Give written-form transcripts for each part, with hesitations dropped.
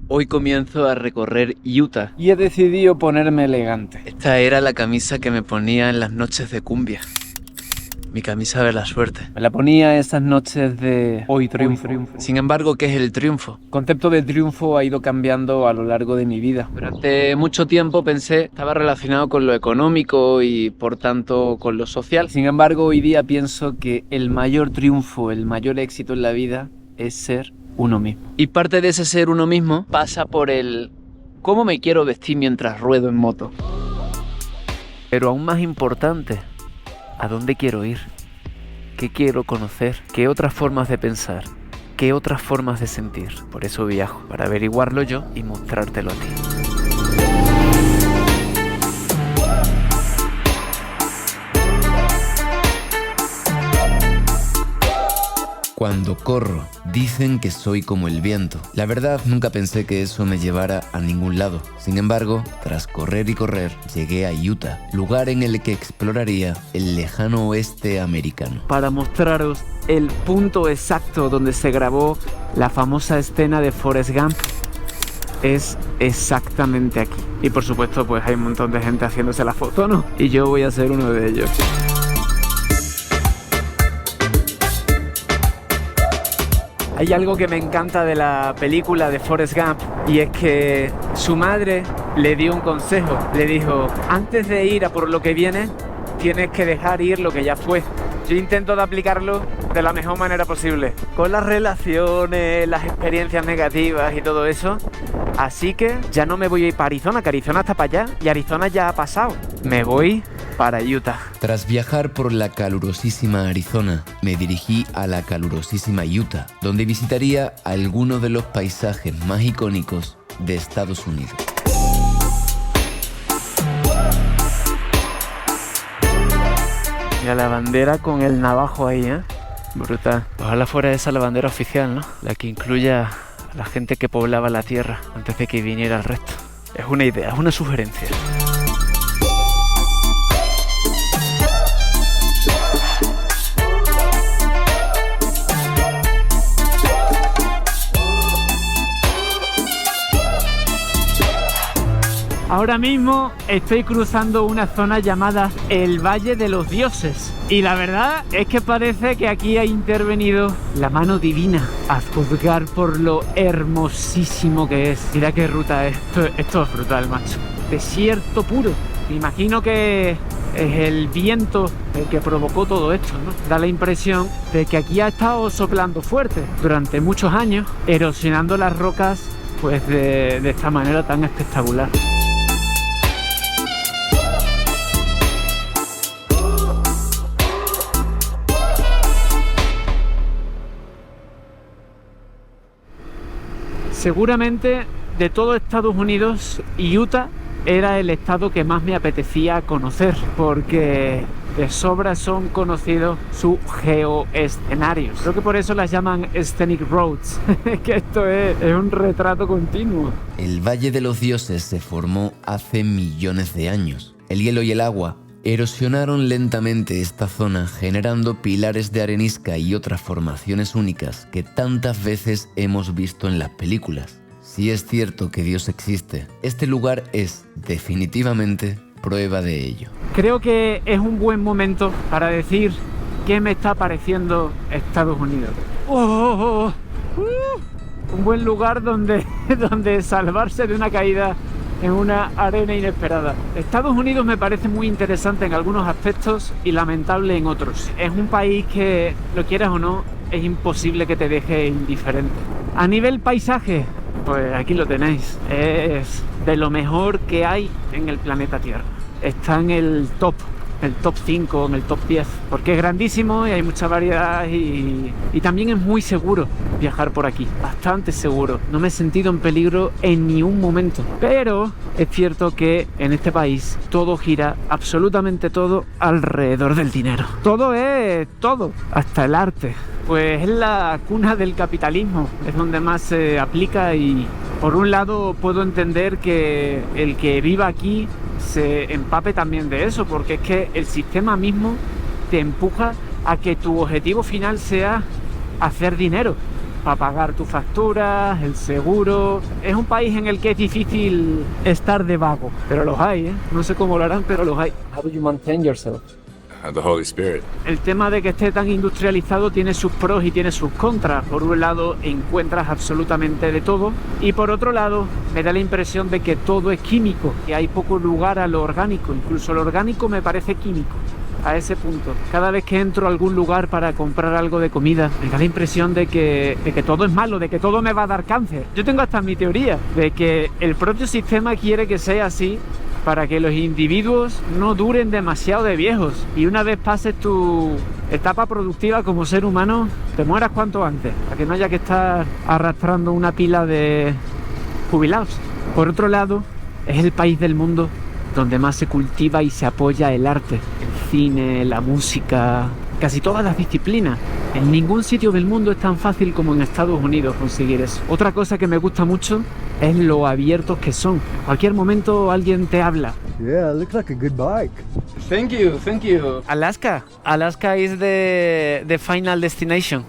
Hoy comienzo a recorrer Utah y he decidido ponerme elegante. Esta era la camisa que me ponía en las noches de cumbia. Mi camisa de la suerte. Me la ponía esas noches de hoy triunfo. Sin embargo, ¿qué es el triunfo? El concepto de triunfo ha ido cambiando a lo largo de mi vida. Durante mucho tiempo pensé que estaba relacionado con lo económico y por tanto con lo social. Sin embargo, hoy día pienso que el mayor triunfo, el mayor éxito en la vida es ser uno mismo. Y parte de ese ser uno mismo pasa por el cómo me quiero vestir mientras ruedo en moto. Pero aún más importante, ¿a dónde quiero ir? ¿Qué quiero conocer? ¿Qué otras formas de pensar? ¿Qué otras formas de sentir? Por eso viajo, para averiguarlo yo y mostrártelo a ti. Cuando corro, dicen que soy como el viento. La verdad, nunca pensé que eso me llevara a ningún lado. Sin embargo, tras correr y correr, llegué a Utah, lugar en el que exploraría el lejano oeste americano. Para mostraros el punto exacto donde se grabó la famosa escena de Forrest Gump, es exactamente aquí. Y por supuesto, pues hay un montón de gente haciéndose la foto, ¿no? Y yo voy a ser uno de ellos. Hay algo que me encanta de la película de Forrest Gump y es que su madre le dio un consejo. Le dijo, antes de ir a por lo que viene, tienes que dejar ir lo que ya fue. Yo intento de aplicarlo de la mejor manera posible, con las relaciones, las experiencias negativas y todo eso. Así que ya no me voy a ir para Arizona, que Arizona está para allá y Arizona ya ha pasado. Me voy para Utah. Tras viajar por la calurosísima Arizona, me dirigí a la calurosísima Utah, donde visitaría algunos de los paisajes más icónicos de Estados Unidos. Mira la bandera con el navajo ahí, ¿eh? Brutal. Ojalá fuera esa la bandera oficial, ¿no? La que incluya a la gente que poblaba la tierra antes de que viniera el resto. Es una idea, es una sugerencia. Ahora mismo estoy cruzando una zona llamada el Valle de los Dioses y la verdad es que parece que aquí ha intervenido la mano divina a juzgar por lo hermosísimo que es. Mira qué ruta es. Esto es brutal, macho. Desierto puro. Me imagino que es el viento el que provocó todo esto, ¿no? Da la impresión de que aquí ha estado soplando fuerte durante muchos años, erosionando las rocas pues de esta manera tan espectacular. Seguramente de todo Estados Unidos, Utah era el estado que más me apetecía conocer, porque de sobra son conocidos sus geoescenarios. Creo que por eso las llaman Scenic Roads, que esto es un retrato continuo. El Valle de los Dioses se formó hace millones de años. El hielo y el agua erosionaron lentamente esta zona, generando pilares de arenisca y otras formaciones únicas que tantas veces hemos visto en las películas. Si es cierto que Dios existe, este lugar es definitivamente prueba de ello. Creo que es un buen momento para decir qué me está pareciendo Estados Unidos. Un buen lugar donde salvarse de una caída en una arena inesperada. Estados Unidos me parece muy interesante en algunos aspectos y lamentable en otros. Es un país que, lo quieras o no, es imposible que te deje indiferente. A nivel paisaje, pues aquí lo tenéis. Es de lo mejor que hay en el planeta Tierra. Está en el top 5, en el top 10, porque es grandísimo y hay mucha variedad y también es muy seguro viajar por aquí, bastante seguro. No me he sentido en peligro en ni un momento, pero es cierto que en este país todo gira, absolutamente todo, alrededor del dinero. Todo es todo, hasta el arte. Pues es la cuna del capitalismo, es donde más se aplica y por un lado puedo entender que el que viva aquí se empape también de eso, porque es que el sistema mismo te empuja a que tu objetivo final sea hacer dinero. para pagar tus facturas, el seguro. Es un país en el que es difícil estar de vago, pero los hay, ¿eh? No sé cómo lo harán, pero los hay. How do you maintain yourself? The Holy Spirit. El tema de que esté tan industrializado tiene sus pros y tiene sus contras. Por un lado encuentras absolutamente de todo y por otro lado me da la impresión de que todo es químico y hay poco lugar a lo orgánico. Incluso lo orgánico me parece químico. A ese punto, cada vez que entro a algún lugar para comprar algo de comida, me da la impresión de que todo es malo, de que todo me va a dar cáncer. Yo tengo hasta mi teoría de que el propio sistema quiere que sea así para que los individuos no duren demasiado de viejos y una vez pases tu etapa productiva como ser humano, te mueras cuanto antes, para que no haya que estar arrastrando una pila de jubilados. Por otro lado, es el país del mundo donde más se cultiva y se apoya el arte, el cine, la música, casi todas las disciplinas. En ningún sitio del mundo es tan fácil como en Estados Unidos conseguir eso. Otra cosa que me gusta mucho es lo abiertos que son. En cualquier momento alguien te habla. Yeah, looks like a good bike. Thank you. Alaska is the final destination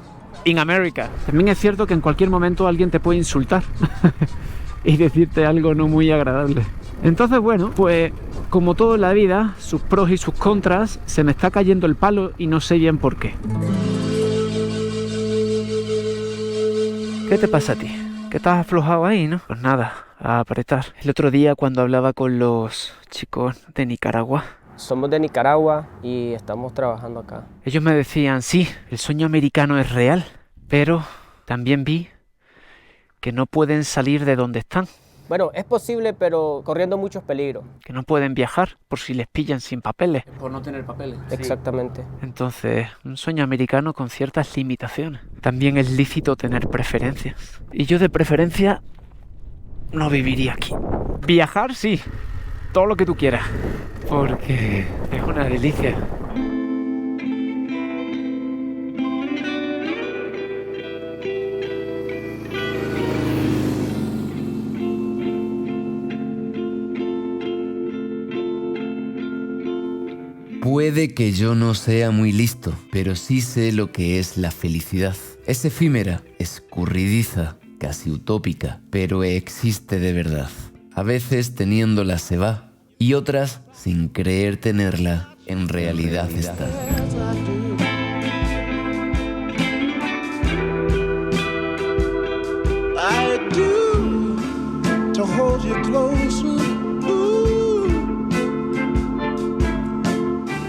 in America. También es cierto que en cualquier momento alguien te puede insultar y decirte algo no muy agradable. Entonces, bueno, pues como todo en la vida, sus pros y sus contras, se me está cayendo el palo y no sé bien por qué. ¿Qué te pasa a ti? ¿Que estás aflojado ahí, no? Pues nada, a apretar. El otro día cuando hablaba con los chicos de Nicaragua, somos de Nicaragua y estamos trabajando acá. ellos me decían, sí, el sueño americano es real, pero también vi que no pueden salir de donde están. Bueno, es posible, pero corriendo muchos peligros. Que no pueden viajar por si les pillan sin papeles. Por no tener papeles. Exactamente. Entonces, un sueño americano con ciertas limitaciones. También es lícito tener preferencias. Y yo de preferencia no viviría aquí. Viajar, sí. Todo lo que tú quieras. Porque es una delicia. Puede que yo no sea muy listo, pero sí sé lo que es la felicidad. Es efímera, escurridiza, casi utópica, pero existe de verdad. A veces teniéndola se va, y otras, sin creer tenerla, en realidad está. I do to hold you closer.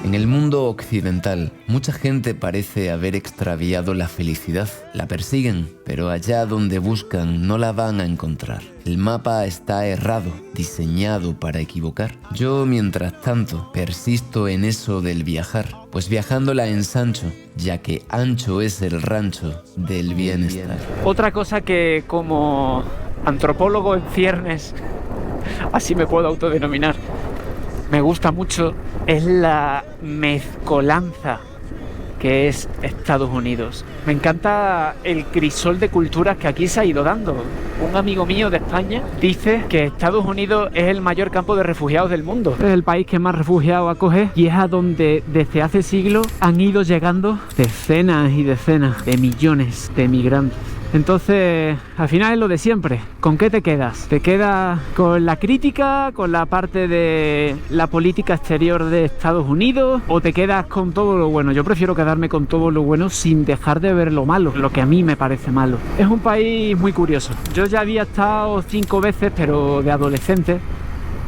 En el mundo occidental, mucha gente parece haber extraviado la felicidad. La persiguen, pero allá donde buscan no la van a encontrar. El mapa está errado, diseñado para equivocar. Yo, mientras tanto, persisto en eso del viajar, pues viajando la ensancho, ya que ancho es el rancho del bienestar. Otra cosa que como antropólogo en ciernes, así me puedo autodenominar, me gusta mucho es la mezcolanza que es Estados Unidos. Me encanta el crisol de culturas que aquí se ha ido dando. Un amigo mío de España dice que Estados Unidos es el mayor campo de refugiados del mundo. Es el país que más refugiados acoge y es a donde desde hace siglos han ido llegando decenas y decenas de millones de migrantes. Entonces, al final es lo de siempre. ¿Con qué te quedas? ¿Te quedas con la crítica, con la parte de la política exterior de Estados Unidos? ¿O te quedas con todo lo bueno? Yo prefiero quedarme con todo lo bueno sin dejar de ver lo malo, lo que a mí me parece malo. Es un país muy curioso. Yo ya había estado 5 veces, pero de adolescente,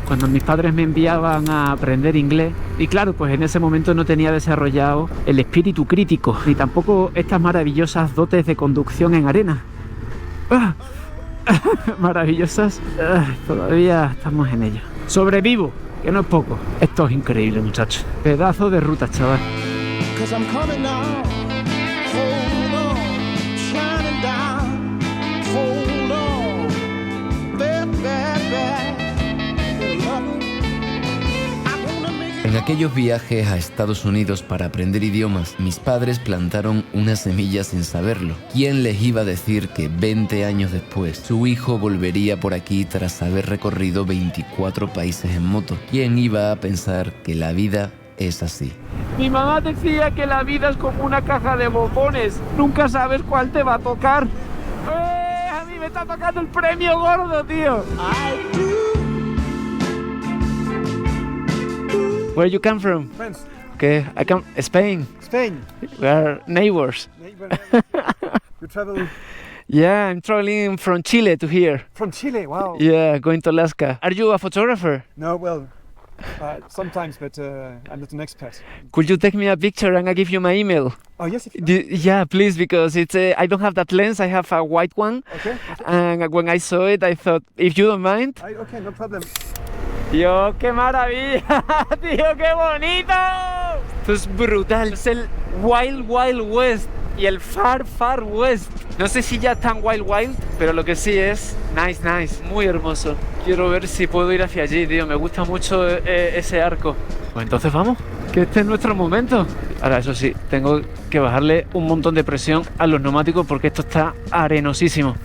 cuando mis padres me enviaban a aprender inglés. Y claro, pues en ese momento no tenía desarrollado el espíritu crítico, ni tampoco estas maravillosas dotes de conducción en arena. ¡Ah! Maravillosas. Todavía estamos en ello. Sobrevivo, que no es poco. Esto es increíble, muchachos. Pedazo de ruta, chaval. En aquellos viajes a Estados Unidos para aprender idiomas, mis padres plantaron una semilla sin saberlo. ¿Quién les iba a decir que 20 años después su hijo volvería por aquí tras haber recorrido 24 países en moto? ¿Quién iba a pensar que la vida es así? Mi mamá decía que la vida es como una caja de bombones. Nunca sabes cuál te va a tocar. A mí me está tocando el premio gordo, tío. Where you come from? France. Okay, I come Spain. Spain. We are neighbors. You travel Yeah, I'm traveling from Chile to here. from Chile. Wow. Yeah, going to Alaska. Are you a photographer? No, well, sometimes, but I'm not an expert. Could you take me a picture and I give you my email? Oh yes, if you Yeah, please, because it's I don't have that lens. I have a white one. okay. And when I saw it, I thought, if you don't mind. Okay, no problem. Dios, qué maravilla, tío, qué bonito. Esto es brutal. Es el Wild Wild West y el Far Far West. No sé si ya tan Wild, pero lo que sí es nice, muy hermoso. Quiero ver si puedo ir hacia allí, tío. Me gusta mucho ese arco. Pues entonces vamos, que este es nuestro momento. Ahora, eso sí, tengo que bajarle un montón de presión a los neumáticos porque esto está arenosísimo.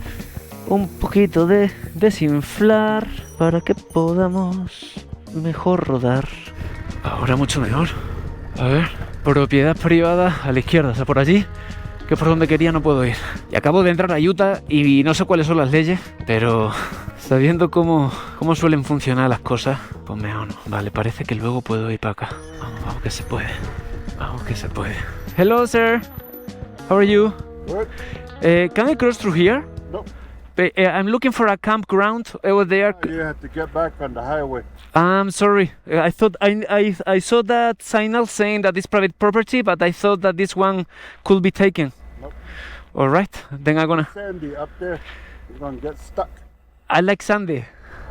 Un poquito de desinflar para que podamos mejor rodar. Ahora mucho mejor. A ver, propiedad privada a la izquierda, o sea, por allí, que por donde quería no puedo ir. Y acabo de entrar a Utah y no sé cuáles son las leyes, pero sabiendo cómo suelen funcionar las cosas, pues mejor no. Vale, parece que luego puedo ir para acá. Vamos que se puede. Vamos que se puede. Hello, sir. How are you? What? Can I cross through here? No. I'm looking for a campground over there. You have to get back on the highway. I'm sorry. I thought I saw that signal saying that it's private property, but I thought that this one could be taken. Nope. All right, then I'm gonna. Sandy up there. You're gonna get stuck. I like sandy.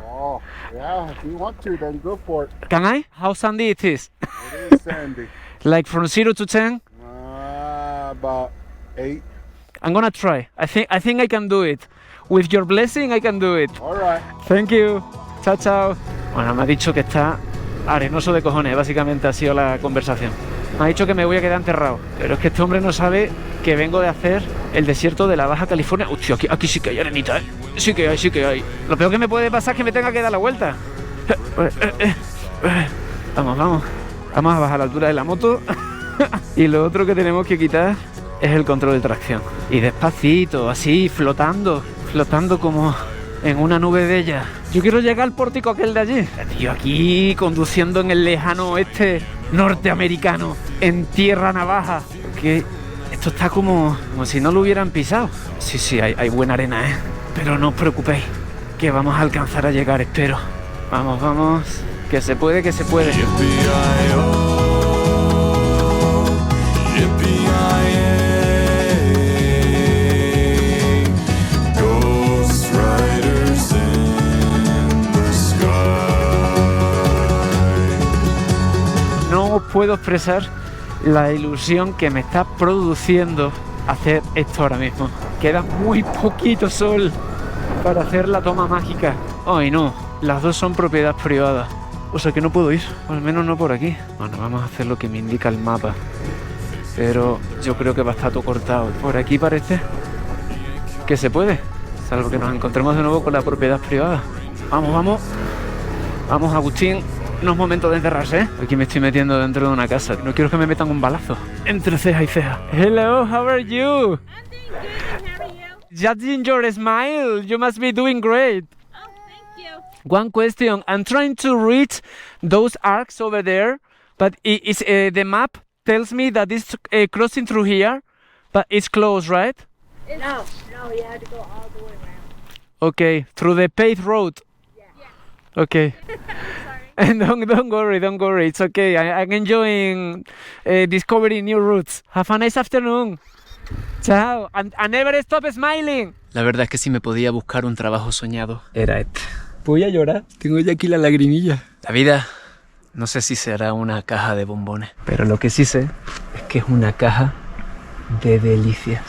Oh, yeah. If you want to, then go for it. Can I? How sandy it is? It is sandy. Like from 0 to 10? About 8. I'm gonna try. I think I can do it. With your blessing, I can do it. All right. Thank you. Chao, chao. Bueno, me ha dicho que está arenoso de cojones. Básicamente ha sido la conversación. Me ha dicho que me voy a quedar enterrado. Pero es que este hombre no sabe que vengo de hacer el desierto de la Baja California. Hostia, aquí sí que hay arenita, ¿eh? Sí que hay. Lo peor que me puede pasar es que me tenga que dar la vuelta. Vamos. Vamos a bajar la altura de la moto. Y lo otro que tenemos que quitar es el control de tracción. Y despacito, así, flotando como en una nube de ella. Yo quiero llegar al pórtico aquel de allí. Tío, aquí conduciendo en el lejano oeste norteamericano, en tierra navaja. Que esto está como si no lo hubieran pisado. Sí, hay buena arena, ¿eh? Pero no os preocupéis, que vamos a alcanzar a llegar, espero. Vamos, que se puede. No os puedo expresar la ilusión que me está produciendo hacer esto ahora mismo. Queda muy poquito sol para hacer la toma mágica. Ay, no, las dos son propiedad privada, o sea que no puedo ir, al menos no por aquí. Bueno, vamos a hacer lo que me indica el mapa, pero yo creo que va a estar todo cortado. Por aquí parece que se puede, salvo que nos encontremos de nuevo con la propiedad privada. Vamos, Agustín. No es momento de encerrarse, ¿eh? Aquí me estoy metiendo dentro de una casa. No quiero que me metan un balazo entre ceja y ceja. Hello, how are you? I'm doing good. How are you? Judging your smile, you must be doing great. Oh, thank you. One question. I'm trying to reach those arcs over there, but the map tells me that it's crossing through here, but it's closed, right? No, you had to go all the way around. Okay, through the paved road. Yeah. Okay. And don't worry, it's okay. I'm enjoying discovering new routes. Have a nice afternoon. Chao, and never stop smiling. La verdad es que si me podía buscar un trabajo soñado, era este. Voy a llorar, tengo ya aquí la lagrimilla. La vida, no sé si será una caja de bombones, pero lo que sí sé es que es una caja de delicias.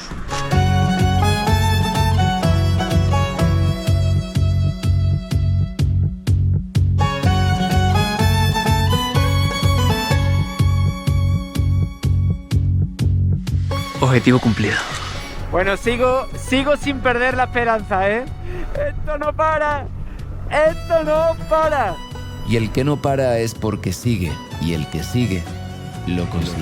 Objetivo cumplido. Bueno, sigo sin perder la esperanza, ¿eh? Esto no para. Y el que no para es porque sigue, y el que sigue lo consigue.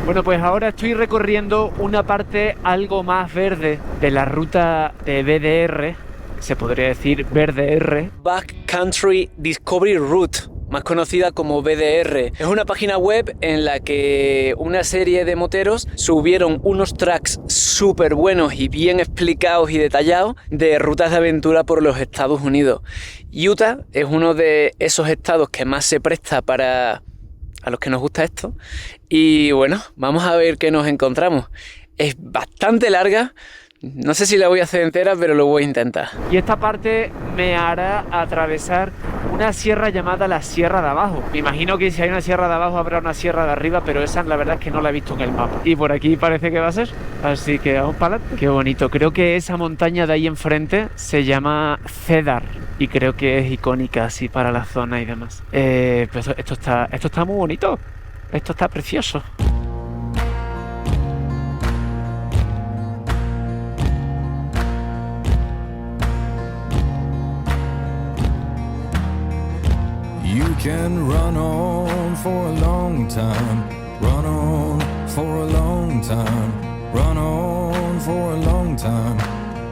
Bueno, pues ahora estoy recorriendo una parte algo más verde de la ruta de BDR, se podría decir VDR. Backcountry Discovery Route, más conocida como BDR. Es una página web en la que una serie de moteros subieron unos tracks súper buenos y bien explicados y detallados de rutas de aventura por los Estados Unidos. Utah es uno de esos estados que más se presta para a los que nos gusta esto. Y bueno, vamos a ver qué nos encontramos. Es bastante larga. No sé si la voy a hacer entera, pero lo voy a intentar. Y esta parte me hará atravesar una sierra llamada la Sierra de Abajo. Me imagino que si hay una sierra de abajo habrá una sierra de arriba, pero esa la verdad es que no la he visto en el mapa. Y por aquí parece que va a ser. Así que vamos para adelante. Qué bonito. Creo que esa montaña de ahí enfrente se llama Cedar. Y creo que es icónica así para la zona y demás. Pues esto está muy bonito. Esto está precioso. You can run on for a long time, run on for a long time, run on for a long time.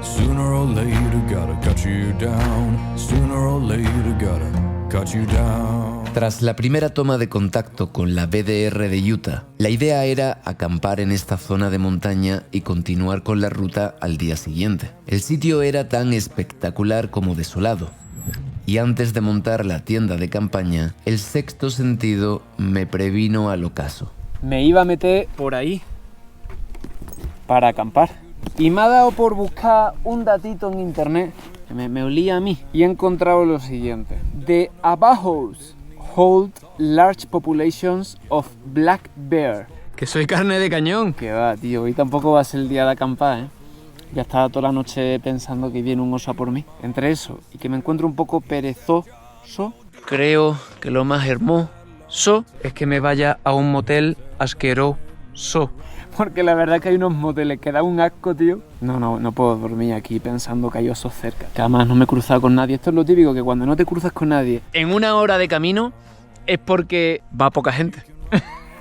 Sooner or later gotta cut you down, sooner or later gotta cut you down. Tras la primera toma de contacto con la BDR de Utah, la idea era acampar en esta zona de montaña y continuar con la ruta al día siguiente. El sitio era tan espectacular como desolado. Y antes de montar la tienda de campaña, el sexto sentido me previno al ocaso. Me iba a meter por ahí para acampar. Y me ha dado por buscar un datito en internet que me olía a mí. Y he encontrado lo siguiente. The Abajos hold large populations of black bear. Que soy carne de cañón. Que va, tío, hoy tampoco va a ser el día de acampar, ¿eh? Ya estaba toda la noche pensando que viene un oso a por mí. Entre eso y que me encuentro un poco perezoso, creo que lo más hermoso es que me vaya a un motel asqueroso. Porque la verdad es que hay unos moteles que da un asco, tío. No puedo dormir aquí pensando que hay osos cerca. Que además no me he cruzado con nadie. Esto es lo típico, que cuando no te cruzas con nadie en una hora de camino es porque va poca gente.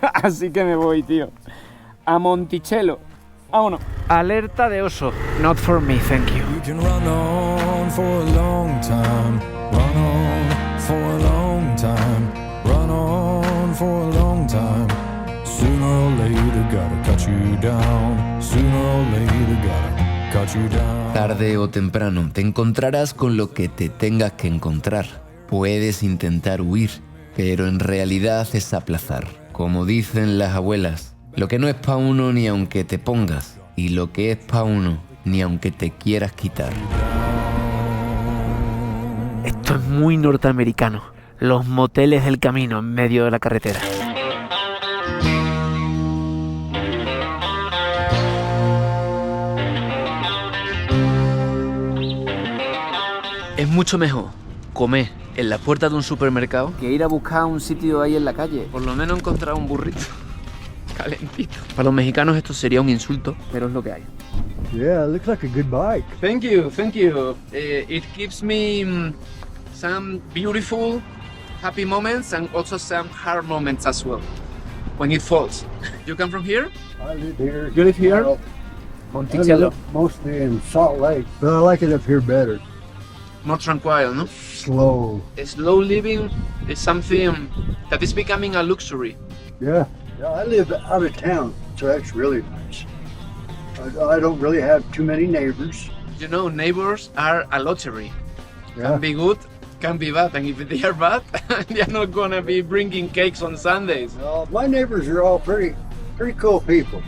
Así que me voy, tío. A Monticello. Vámonos. Alerta de oso. Not for me, thank you. You can run on for a long time, run on for a long time, run on for a long time. Sooner or later gotta cut you down, sooner or later gotta cut you down. Tarde o temprano te encontrarás con lo que te tengas que encontrar. Puedes intentar huir, pero en realidad es aplazar. Como dicen las abuelas, lo que no es pa' uno ni aunque te pongas, y lo que es pa' uno ni aunque te quieras quitar. Esto es muy norteamericano. Los moteles del camino en medio de la carretera. Es mucho mejor comer en la puerta de un supermercado que ir a buscar un sitio ahí en la calle. Por lo menos encontrar un burrito calentito. Para los mexicanos esto sería un insulto, pero es lo que hay. Yeah, it looks like a good bike. Thank you, thank you. It gives me some beautiful, happy moments and also some hard moments as well when it falls. You come from here? I live here. You live here? Monticello. Mostly in Salt Lake, but I like it up here better. More tranquil, no? Slow. Slow living is something that is becoming a luxury. Yeah. I live out of town, so that's really nice. I don't really have too many neighbors. You know, neighbors are a lottery. Yeah. Can be good, can be bad, and if they are bad, they are not gonna be bringing cakes on Sundays. My neighbors are all pretty cool people.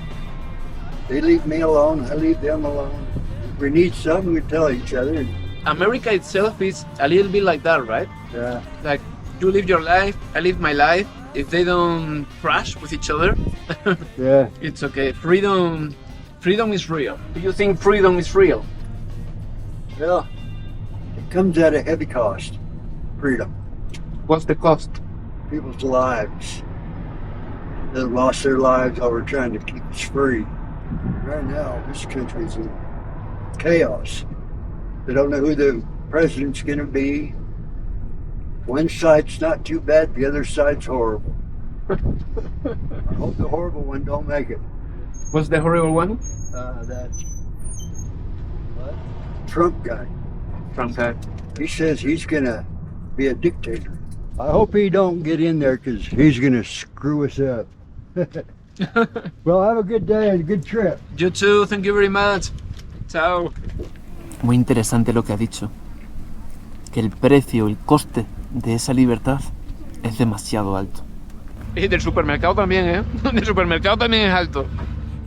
They leave me alone, I leave them alone. If we need something, we tell each other. America itself is a little bit like that, right? Yeah. Like, you live your life, I live my life. If they don't crash with each other, Yeah. it's okay. Freedom is real. Do you think freedom is real? Well, it comes at a heavy cost. Freedom. What's the cost? People's lives. They lost their lives over trying to keep us free. Right now, this country's in chaos. They don't know who the president's going to be. One side's not too bad, the other side's horrible. I hope the horrible one don't make it. What's the horrible one? That what? Trump guy. From that. He says he's gonna be a dictator. I hope he don't get in there because he's gonna screw us up. Well, have a good day and a good trip. You too. Thank you very much. Ciao. Muy interesante lo que ha dicho. Que el precio, el coste de esa libertad es demasiado alto. Y del supermercado también, ¿eh? Del supermercado también es alto.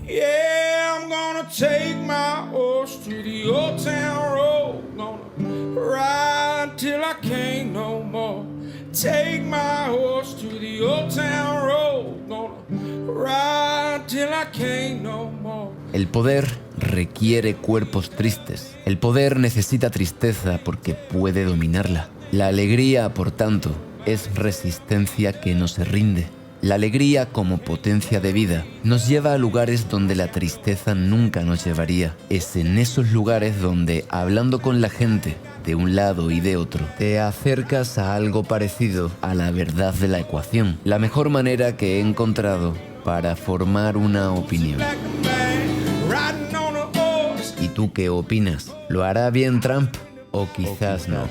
Yeah, I'm gonna take my horse to the old town road. Gonna ride till I can't no more. Take my horse to the old town road. Gonna ride till I can't no more. El poder requiere cuerpos tristes. El poder necesita tristeza porque puede dominarla. La alegría, por tanto, es resistencia que no se rinde. La alegría como potencia de vida nos lleva a lugares donde la tristeza nunca nos llevaría. Es en esos lugares donde, hablando con la gente de un lado y de otro, te acercas a algo parecido a la verdad de la ecuación. La mejor manera que he encontrado para formar una opinión. ¿Y tú qué opinas? ¿Lo hará bien Trump o quizás no?